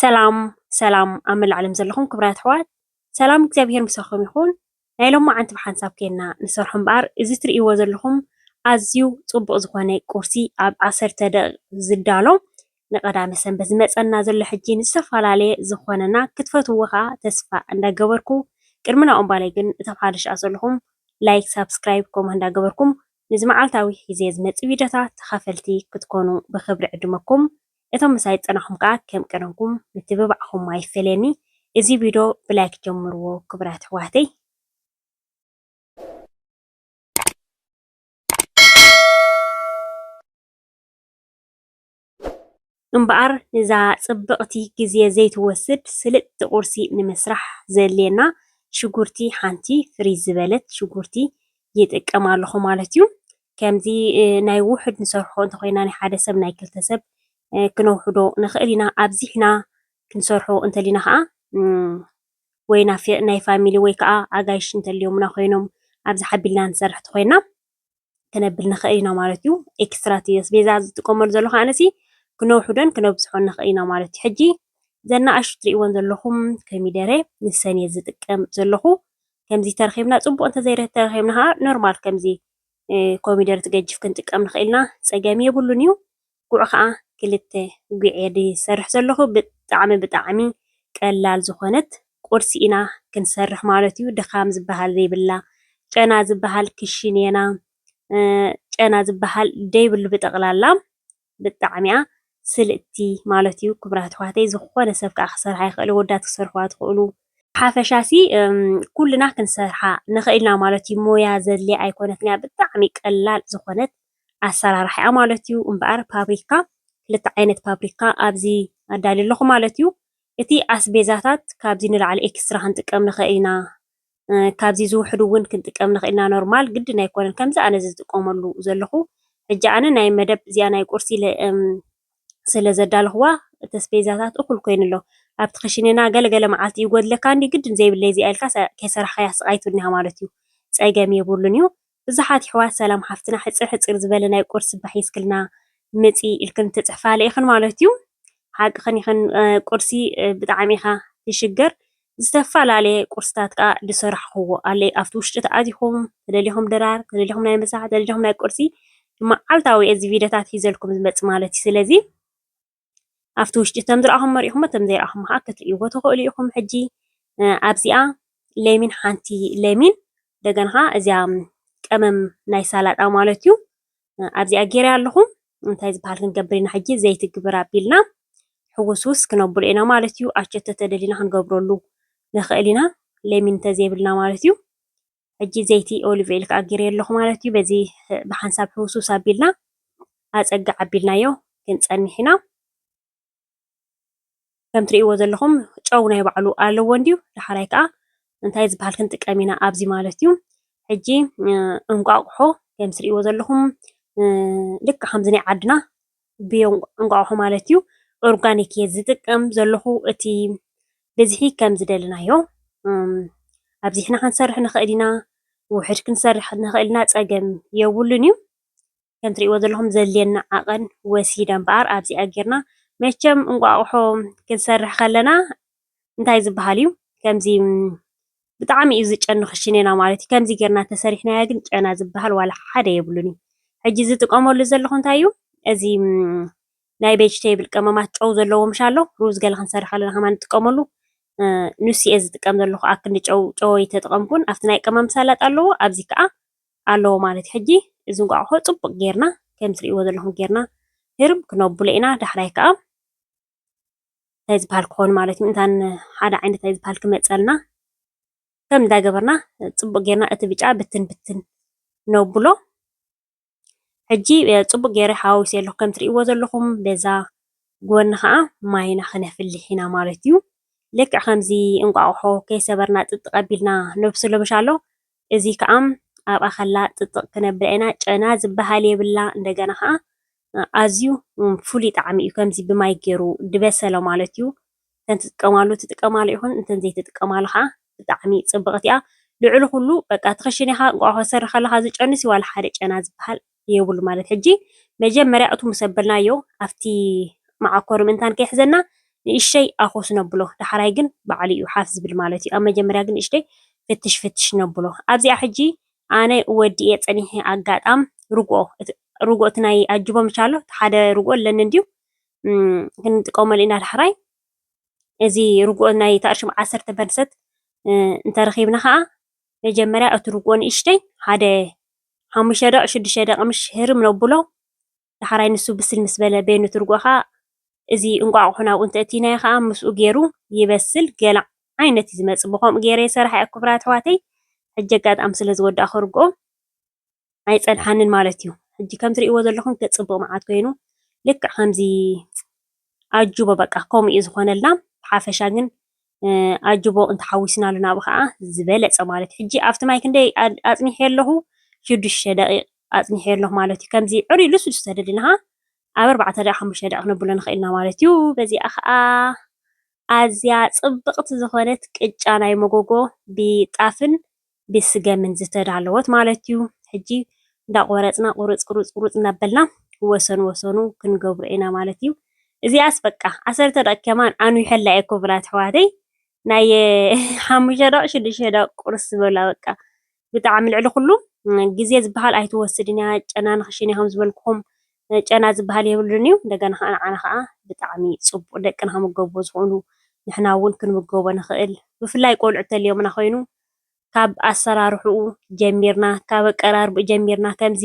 ሰላም ኣብ መላእ ዓለም ዘለኹም ክቡራት ኣሕዋት ሰላም እግዚኣብሔር ምሳኹም ይኹን። ናይ ሎማዓንቲ ብሓንሳብ ኬድና ንሰርሖ እምበር እዚ እትርእይዎ ዘለኹም ኣዝዩ ፅቡቅ ዝኾነ ቁርሲ ኣብ 10 ደቂቕ ዝዳሎ ንቐዳመ ሰንበት ዝመፀና ዘሎ ሕጂ ንዝተፈላለየ ዝኾነና ክትፈትውዎ ከዓ ተስፋ እንዳገበርኩ ቅድሚ ናኦም ባላይ ግን እቶም ሓደሽቲ ዘለኹም ላይክ ሳብስክራይብ ከምኡ እንዳገበርኩም ነዚ መዓልታዊ ሒዘ ዝመፅእ ቪድዮታት ተኻፈልቲ ክትኮኑ ብክብሪ ዕድመኩም እቶም ምሳይ ፀናሕኩም ከዓ ከም ቀደምኩም ምትብባዕኹም ኣይፈለየኒ። እዚ ቪድዮ ብላይክ ጀምርዎ ክቡራት ኣሕዋተይ። እምበኣር እዛ ፅብቕቲ ግዜ ዘይትወስድ ስልጥቲ ቁርሲ ንምስራሕ ዘድልየና ሽጉርቲ ሓንቲ ፍሪዝ ዝበለት ሽጉርቲ ይጥቀም ኣለኹ ማለት እዩ። ከምዚ ናይ ውሕድ ንሰርሖ እንተኮይና ናይ ሓደ ሰብ ናይ ክልተ ሰብ ክነውሕዶ ንኽእል ኢና። ኣብዚሕና ክንሰርሖ እንተሊና ከዓ ወይ ናይ ፋሚሊ ወይ ከዓ ኣጋይሽ እንተልዮምና ኮይኖም ኣብዚ ሓቢልና ንሰርሕ እንተኮይና ክነብል ንኽእል ኢና ማለት እዩ። ኤክስትራ እቲ ኣስቤዛ ዝጥቀመሉ ዘለኹ ኣነሲ ክነውሕዶን ክነብፅሖን ንኽእል ኢና ማለት እዩ። ሕጂ ዘናእሹ ትርእይዎን ዘለኹም ኮሚደረ ንሰን እየ ዝጥቀም ዘለኹ። ከምዚ ተረኺብና ፅቡቅ እንተዘይተረኺብና ከዓ ኖርማል ከምዚ ኮሚደረ ትገጅፍ ክንጥቀም ንኽእል ኢና። ፀገም የብሉን እዩ። ጉዕ ከዓ ክልተ ጉዕ እየ ዝሰርሕ ዘለኹ ብጣዕሚ ቀላል ዝኾነት ቁርሲ ኢና ክንሰርሕ ማለት እዩ። ድኻም ዝበሃል ዘይብላ ጨና ዝበሃል ክሽኔና ጨና ዝበሃል ደይብሉ ብጠቕላላ ብጣዕሚ እያ ስልእቲ ማለት እዩ። ክቡራት ኣሕዋተይ ዝኾነ ሰብ ከዓ ክሰርሓ ይኽእል ወዳት ክሰርሕዋ ትኽእሉ ሓፈሻሲ ኩልና ክንሰርሓ ንኽእል ኢና ማለት እዩ። ሞያ ዘድልያ ኣይኮነትን እያ ብጣዕሚ ቀላል ዝኾነት ኣሰራርሓ እያ ማለት እዩ። እምበኣር ፓፕሪካ ክልተ ዓይነት ፓፕሪካ ኣብዚ ኣዳልዩ ኣለኹ ማለት እዩ። እቲ ኣስቤዛታት ካብዚ ንላዕሊ ኤክስትራ ክንጥቀም ንኽእል ኢና። ካብዚ ዝውሕድ እውን ክንጥቀም ንኽእል ኢና። ኖርማል ግድን ኣይኮነን ከምዚ ኣነ ዝጥቀመሉ ዘለኹ ሕጂ ኣነ ናይ መደብ እዚኣ ናይ ቁርሲ ስለ ዘዳለኽዋ እቲ ኣስቤዛታት እኩል ኮይኑ ኣሎ። ኣብቲ ክሽኔና ገለገለ መዓልቲ ይጎድለካ እንዲ ግድን ዘይብለይ እዚኣ ኢልካ ከይሰራሕካያ ስቃይቱኒ ማለት እዩ። ፀገም የብሉን እዩ። ብዙሓት ኣሕዋት ሰላም ሓፍትና ሕፅር ሕፅር ዝበለ ናይ ቁርሲ ባሒዝክልና መፂ ኢልክን ትፅሕፋለ ኢኽን ማለት እዩ። ሓቅኽን ይኽን ቁርሲ ብጣዕሚ ኢኻ ትሽገር። ዝተፈላለየ ቁርስታት ከዓ ዝሰራሕኽዎ ኣለይ ኣብቲ ውሽጢ ተኣቲኹም ተደሊኹም ድራር ተደሊኹም ናይ ምሳሕ ተደሊኹም ናይ ቁርሲ መዓልታዊ እዚ ቪድዮታት ሒዘልኩም ዝመፅእ ማለት እዩ። ስለዚ ኣብቲ ውሽጢ እቶም ዝረኣኹም መሪኹም እቶም ዘይረኣኹም ከዓ ክትርእይዎ ትኽእሉ ኢኹም። ሕጂ ኣብዚኣ ለሚን ሓንቲ ለሚን እንደገና ከዓ እዚኣ ቀመም ናይ ሳላጣ ማለት እዩ ኣብዚኣ ገይረ ኣለኹ። እንታይ ዝበሃል ክንገብር ኢና ሕጂ ዘይቲ ግብር ኣቢልና ሕውስውስ ክነብሎ ኢና ማለት እዩ። ኣቸተ ተደሊና ክንገብረሉ ንኽእል ኢና ለሚን እንተዘይብልና ማለት እዩ። ሕጂ ዘይቲ ኦሊቭ ኦይል ከዓ ገይረ ኣለኹ ማለት እዩ። በዚ ብሓንሳብ ሕውስውስ ኣቢልና ኣፀጊ ዓቢልናዮ ክንፀንሕ ኢና። ከም ትርእይዎ ዘለኹም ጨው ናይ ባዕሉ ኣለዎ እንድዩ ዳሕራይ ከዓ እንታይ ዝበሃል ክንጥቀም ኢና ኣብዚ ማለት እዩ። ሕጂ እንቋቑሖ ከም ትርእይዎ ዘለኹም ልክ ከምዚ ናይ ዓድና ብዮ እንቋቑሖ ማለት እዩ ኦርጋኒክ እየ ዝጥቀም ዘለኹ። እቲ ብዝሒ ከም ዝደልናዮ ኣብዚሕና ክንሰርሕ ንኽእል ኢና። ውሕድ ክንሰርሕ ንኽእል ኢና። ፀገም የብሉን እዩ። ከም ትርእይዎ ዘለኹም ዘድልየና ዓቐን ወሲደ እምበኣር ኣብዚኣ ጌርና መቸም እንቋቑሖ ክንሰርሕ ከለና እንታይ ዝበሃል እዩ ከምዚ ብጣዕሚ እዩ ዝጨኑ ክሽኔና ማለት እዩ። ከምዚ ጌርና ተሰሪሕናያ ግን ጨና ዝበሃል ዋላ ሓደ የብሉን እዩ። ሕጂ ዝጥቀመሉ ዘለኹ እንታይ እዩ እዚ ናይ ቬጅቴብል ቀመማት ጨው ዘለዎ ምሻ ኣሎ ሩዝ ገለ ክንሰርሕ ከለና ከማ ንጥቀመሉ ንሱ እየ ዝጥቀም ዘለኹ ኣክንዲ ጨው ኣይተጠቐምኩን። ኣብቲ ናይ ቀመም ሳላጣ ኣለዎ ኣብዚ ከዓ ኣለዎ ማለት እዩ። ሕጂ እዚ እንቋቑሖ ፅቡቅ ጌርና ከም ትርእይዎ ዘለኹም ጌርና ህርም ክነብሎ ኢና። ዳሕራይ ከዓ እንታይ ዝበሃል ክኾን ማለት እዩ እንታን ሓደ ዓይነት እንታይ ዝበሃል ክመፀልና ከም እንዳገበርና ፅቡቅ ጌርና እቲ ብጫ ብትን ብትን ነብሎ። ሕጂ ፅቡቅ ጌረ ሓዋዊሰ ኣለኹ ከም ትርእይዎ ዘለኹም በዛ ጎኒ ከዓ ማይና ክነፍልሕ ኢና ማለት እዩ። ልክዕ ከምዚ እንቋቑሖ ከይሰበርና ጥጥቕ ኣቢልና ነብስሎ ምሻ ኣሎ እዚ ከዓ ኣብኣ ከላ ጥጥቕ ክነብላ ኢና። ጨና ዝበሃል የብላ እንደገና ከዓ ኣዝዩ ፍሉይ ጣዕሚ እዩ ከምዚ ብማይ ገይሩ ድበሰለ ማለት እዩ። እንተን ትጥቀማሉ ትጥቀማሉ ኢኹን እንተን ዘይትጥቀማሉ ከዓ ብጣዕሚ ፅብቕቲ እያ። ልዕሊ ኩሉ በቃ ትኽሽኔኻ እንቋቑሖ ትሰርሕ ከለካ ዝጨንስ ዋላ ሓደ ጨና ዝበሃል የብሉ ማለት ሕጂ መጀመርያ እቱ ምስ ኣበልናዮ ኣብቲ መዓኮር ምእንታን ከይሕዘና ንእሽተይ ኣኾስ ነብሎ ዳሕራይ ግን ባዕሉ እዩ ሓፍ ዝብል ማለት እዩ ኣብ መጀመርያ ግን ንእሽተይ ፍትሽ ፍትሽ ነብሎ ኣብዚኣ ሕጂ ኣነ ወዲኤ ፀኒሐ ኣጋጣም ርግኦ እቲ ናይ ኣጅቦ ምቻሎ ሓደ ርግኦ ኣለኒ እንድዩ ክንጥቀመሉ ኢና ዳሕራይ እዚ ርግኦ ናይ ተኣርሽም 10 በርሰት እንተረኺብና ከዓ መጀመርያ እቲ ርግኦ ንእሽተይ ሓደ 5 ደቂቕ 6 ደቂቕ ምሽ ህርም ነብሎ ዳሕራይ ንሱ ብስል ምስ በለ በይኑ እቲ ርግኦ ከዓ እዚ እንቋቑሖ ናብኡ እንተእቲናዮ ከዓ ምስኡ ገይሩ ይበስል ገለ ዓይነት እዩ ዝመፅእ ብከምኡ ገይረ ሰራሕ እየ ክቡራት ኣሕዋተይ ሕጂ ኣጋጣሚ ስለ ዝወዳእኹ ርግኦ ኣይፀንሓንን ማለት እዩ ሕጂ ከም ትሪእዎ ዘለኹም ከፅብቕ መዓት ኮይኑ ልክዕ ከምዚ ኣጅቦ በቃ ከምኡ እዩ ዝኾነልና ብሓፈሻ ግን ኣጅቦ እንተሓዊስናሉ ናብኡ ከዓ ዝበለፀ ማለት እዩ ሕጂ ኣብቲ ማይ ክንደይ ኣፅኒሐ ኣለኹ 6 ደቂቕ ኣፅኒሐ ኣለኹ ማለት እዩ ከምዚ ዕሩይ ልስሉስ ተደሊና ኣብ 4 ደቂቕ 5 ደቂቕ ነብሎ ንኽእል ኢና ማለት እዩ በዚኣ ከዓ ኣዝያ ፅብቕቲ ዝኾነት ቅጫ ናይ መጎጎ ብጣፍን ብስገምን ዝተዳለወት ማለት እዩ ሕጂ እንዳቆረፅና ቁሩፅ ቁሩፅ ቁሩፅ እናበልና ወሰኑ ወሰኑ ክንገብሮ ኢና ማለት እዩ እዚኣስ በቃ 10 ደቂቕ ከማን ኣንዊሐላ እየ ክቡራት ኣሕዋተይ ናይ 5 ደቂቕ 6 ደቂቕ ቁርስ ዝበላ በቃ ብጣዕሚ ልዕሊ ኩሉ ግዜ ዝበሃል ኣይትወስድን እያ ጨና ንክሽነ ከም ዝበልኩኹም ጨና ዝበሃል የብሉን እዩ እንደገና ከዓ ንዓና ከዓ ብጣዕሚ ፅቡቅ ደቅና ከምገቦ ዝኽእሉ ንሕና እውን ክንምገቦ ንኽእል ብፍላይ ቆልዑ እንተልዮምና ኮይኑ ካብ ኣሰራርሕኡ ጀሚርና ካብ ኣቀራርብኡ ጀሚርና ከምዚ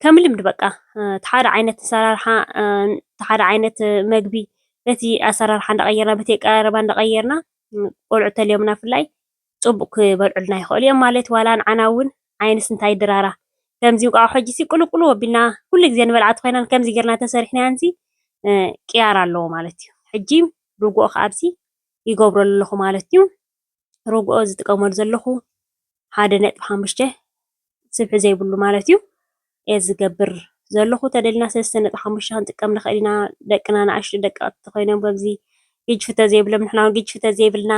ከም ልምዲ በቃ እቲ ሓደ ዓይነት ኣሰራርሓ እቲ ሓደ ዓይነት መግቢ በቲ ኣሰራርሓ እንዳቀየርና በቲ ኣቀራርባ እንዳቀየርና ቆልዑ እንተልዮምና ብፍላይ ፅቡቅ ክበልዑልና ይኽእሉ እዮም ማለት ዋላ ንዓና እውን ዓይንስ እንታይ ድራራ ከምዚ እንቋቑሖ ሕጂ ቁልቁል ወቢልና ኩሉ ግዜ ንበልዓ እንተኮይና ከምዚ ጌርና ተሰሪሕናንሲ ቅያር ኣለዎ ማለት እዩ ሕጂ ርግኦ ከዓ ኣብዚ ይገብረሉ ኣለኹ ማለት እዩ ርግኦ ዝጥቀመሉ ዘለኹ 1.5 ስብሒ ዘይብሉ ማለት እዩ እየ ዝገብር ዘለኹ ተደሊና 3.5 ክንጥቀም ንኽእል ኢና ደቅና ንኣሽቱ ደቀቕቲ ኮይኖም ከምዚ ግጅፍ ተዘይብሎም ንሕና እውን ግጅፍ ተዘይብልና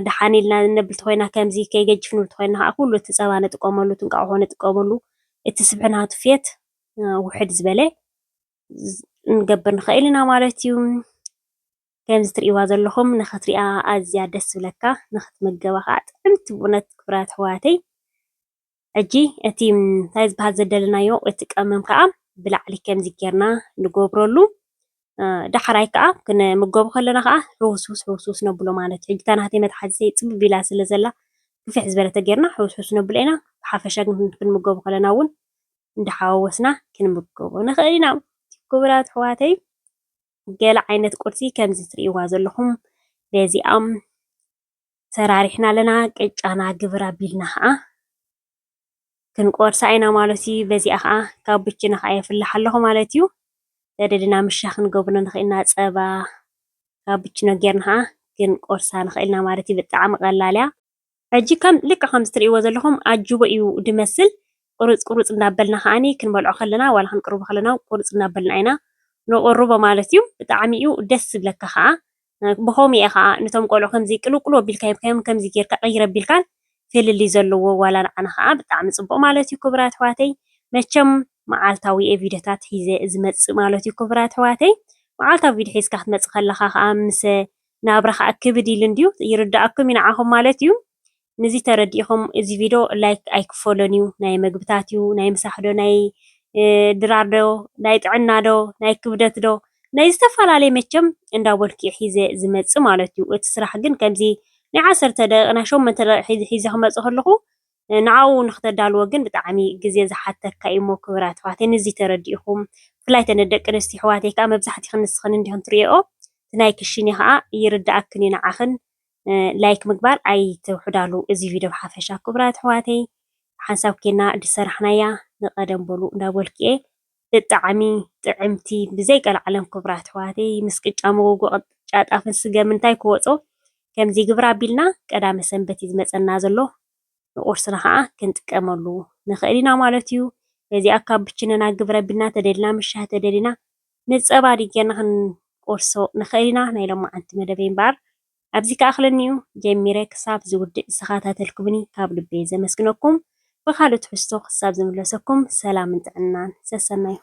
ድሓን ኢልና ነብል እንተኮይና ከምዚ ከይገጅፍ ንብል እንተኮይና ከዓ ኩሉ እቲ ፀባ ንጥቀመሉ እቲ እንቋቑሖ ንጥቀመሉ እቲ ስብሕና ትፍየት ውሕድ ዝበለ ንገብር ንኽእል ኢና ማለት እዩ ከምዚ ትሪእዋ ዘለኹም ንኽትሪኣ ኣዝያ ደስ ዝብለካ ንኽትምገባ ከዓ ጥዕምቲ ብእውነት ክቡራት ኣሕዋተይ ሕጂ እቲ እንታይ ዝበሃል ዘደለናዮ እቲ ቀመም ከዓ ብላዕሊ ከምዚ ጌርና ንገብረሉ ዳሕራይ ከዓ ክንምገቦ ከለና ከዓ ሕውስውስ ነብሎ ማለት እዩ ሕጂ እታ ናተይ መትሓዚተይ ፅብብ ኢላ ስለ ዘላ ግፍሕ ዝበለ ተገይርና ሕውስውስ ነብሎ ኢና ብሓፈሻ ግን ክንምገቦ ከለና እውን እንዳሓዋወስና ክንምገቦ ንኽእል ኢና ክቡራት ኣሕዋተይ ገለ ዓይነት ቁርሲ ከምዚ ትሪእዋ ዘለኹም በዚኦም ሰራሪሕና ኣለና ቅጫና ግብር ኣቢልና ከዓ ክንቆርሳ ኢና ማለት እዩ በዚኣ ከዓ ካብ ብችና ከዓ የፍልሕ ኣለኹ ማለት እዩ ተደሊና ምሻ ክንገብሮ ንኽእል ኢና ፀባ ካብ ብችነ ጌርና ከዓ ክንቆርሳ ንኽእል ኢና ማለት እዩ ብጣዕሚ ቀላል እያ ሕጂ ልክዕ ከምዚ ትሪእዎ ዘለኹም ኣጅቦ እዩ ድመስል ቁሩፅ ቁሩፅ እንዳበልና ከዓኒ ክንበልዖ ከለና ዋላ ክንቅርቦ ከለና ቁሩፅ እንዳበልና ኢና ንቁርቦ ማለት እዩ ብጣዕሚ እዩ ደስ ዝብለካ ከዓ ብኸምኡ እየ ከዓ ነቶም ቆልዑ ከምዚ ቅልቅል ኣቢልካዮም ከምዚ ጌርካ ቀይር ኣቢልካ ፍልል ዘለዎ ዋላ ንዓና ከዓ ብጣዕሚ ፅቡቅ ማለት እዩ ክቡራት ኣሕዋተይ መቸም መዓልታዊ ቪድዮታት ሒዘ ዝመፅእ ማለት እዩ ክቡራት ኣሕዋተይ መዓልታዊ ቪድዮ ሒዝካ ክትመፅእ ከለካ ከዓ ምስ ናብራኻ ክብድ ኢሉ እንድዩ ይርዳእኩም ንዓኹም ማለት እዩ ነዚ ተረዲእኹም እዚ ቪድዮ ላይክ ኣይክፈሎን እዩ ናይ ምግብታት እዩ ናይ ምሳሕ ዶ ናይ ድራር ዶ ናይ ጥዕና ዶ ናይ ክብደት ዶ ናይ ዝተፈላለየ መቸም እንዳበልኪ ሒዘ ዝመፅእ ማለት እዩ እቲ ስራሕ ግን ከምዚ ናይ 10 ደቂቕ ናይ 8 ደቂቕ ሒዘ ክመፅእ ከለኹ ንዓኡ ንክተዳልዎ ግን ብጣዕሚ ግዜ ዝሓተካ እዩ እሞ ክቡራት ኣሕዋተይ ነዚ ተረዲእኹም ብፍላይ ተን ደቂ ኣንስትዮ ኣሕዋተይ ከዓ መብዛሕትኡ ንስኽን እንዲኹም ትሪኦ ናይ ክሽነ ከዓ ይርዳእክን እዩ ንዓኽን ላይክ ምግባር ኣይትውሕዳሉ እዚ ቪድዮ ብሓፈሻ ክቡራት ኣሕዋተይ ሓንሳብ ኬና ድሰራሕናያ ንቐደም በሉ እንዳበልክየ ብጣዕሚ ጥዕምቲ ብዘይቀልዓለም ክቡራት ኣሕዋተይ ምስ ቅጫ መጎጎ ቅጫ ጣፍን ስገም እንታይ ክወፆ ከምዚ ግብሪ ኣቢልና ቀዳመ ሰንበት እዩ ዝመፀና ዘሎ ንቁርስና ከዓ ክንጥቀመሉ ንኽእል ኢና ማለት እዩ በዚኣ ካብ ብችነና ግብሪ ኣቢልና ተደሊና ምሻህ ተደሊና ንፀባ ጌርና ክንቆርሶ ንኽእል ኢና ናይ ሎማዓንቲ መደበይ እምበር ኣብዚ ከኣኽለኒ እዩ ጀሚረ ክሳብ ዝውድእ ዝተኸታተልኩምኒ ካብ ልበይ ዘመስግነኩም ብካልእ ትሕዝቶ ክሳብ ዝምለሰኩም ሰላምን ጥዕናን ሰሰናይ